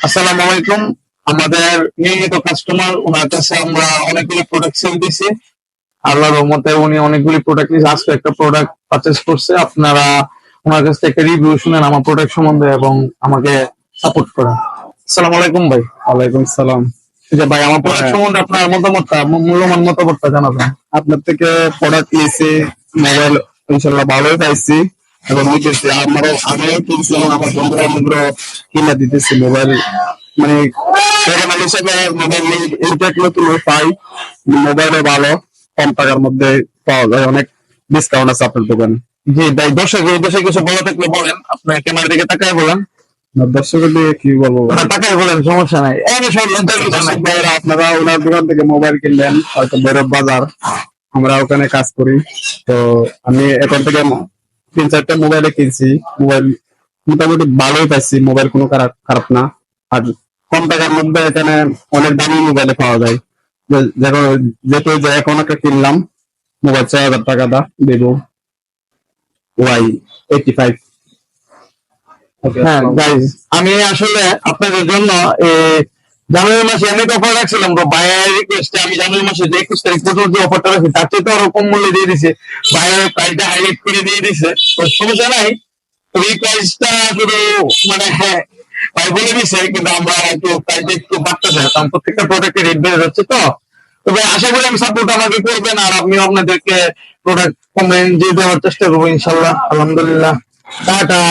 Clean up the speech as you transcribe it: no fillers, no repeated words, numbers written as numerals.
আসসালামু আলাইকুম। আমাদের নিয়মিত কাস্টমার, ওনার কাছে আমরা অনেকগুলি প্রোডাক্ট সেল দিছি। আল্লাহর রহমতে উনি অনেকগুলি প্রোডাক্ট নিয়েছে, আজকে একটা প্রোডাক্ট পারচেস করছে। আপনারা ওনার কাছ থেকে রিভিউ শুনেন আমার প্রোডাক্ট সম্বন্ধে এবং আমাকে সাপোর্ট করেন। আসসালামু আলাইকুম ভাই। ওয়ালাইকুম সালাম। যে ভাই, আমার প্রোডাক্ট সম্বন্ধে আপনার মতামতটা, মূল্যবান মতামতটা জানাবেন। আপনার থেকে প্রোডাক্ট নিয়েছি, মোবাইল ইনশাল্লাহ ভালোই পাইছি এবং নিতেছি। আমিও কিনছি এবং আমার বন্ধুরা বন্ধুরা কিনে দিতেছি মোবাইল। মানে সেকেন্ড হিসেবে মোবাইল ইনটেক নতুন পাই, মোবাইলও ভালো, কম টাকার মধ্যে পাওয়া যায়, অনেক ডিসকাউন্ট আছে আপনার দোকানে। জি ভাই, দর্শক উদ্দেশ্যে কিছু বলা থাকলে বলেন, আপনার ক্যামেরা দিকে তাকায় বলেন। দর্শকের দিকে কি বলবো, তাকায় বলেন, সমস্যা নাই। আপনারা ওনার দোকান থেকে মোবাইল কিনলেন, হয়তো ভৈরব বাজার, আমরা ওখানে কাজ করি। তো আমি এখন থেকে 3-4টা মোবাইলে কিনছি, মোবাইল মোটামুটি ভালোই পাইছি, মোবাইল কোনো খারাপ না। আর কম টাকার মধ্যে এখানে অনেক দামি মোবাইলে পাওয়া যায়। যেহেতু যে এখন একটা কিনলাম মোবাইল 6,000 টাকা দা ভিভো Y85। হ্যাঁ গাইজ, আমি আসলে আপনাদের জন্য জানুয়ারি মাসে আমি একটা অফার রাখছিলাম, ভাইয়ের রিকোয়েস্টে আমি জানুয়ারি মাসে যে 21 তারিখ পর্যন্ত যে অফারটা রাখছি তার চেয়ে তো আরো কম মূল্যে দিয়ে দিছে। ভাইয়ের প্রাইসটা হাইলাইট করে দিয়ে দিছে, তো সমস্যা নাই। তবে এই প্রাইসটা শুধু মানে হ্যাঁ ভাই বলে দিছে, কিন্তু আমরা একটু প্রাইসটা একটু বাড়তে চাই, কারণ প্রত্যেকটা প্রোডাক্টের রেট বেড়ে যাচ্ছে। তো তবে আশা করি আমি সাপোর্ট আমাকে করবেন, আর আমিও আপনাদেরকে প্রোডাক্ট কমেন্ট দিয়ে দেওয়ার চেষ্টা করবো ইনশাল্লাহ। আলহামদুলিল্লাহ, টাটা।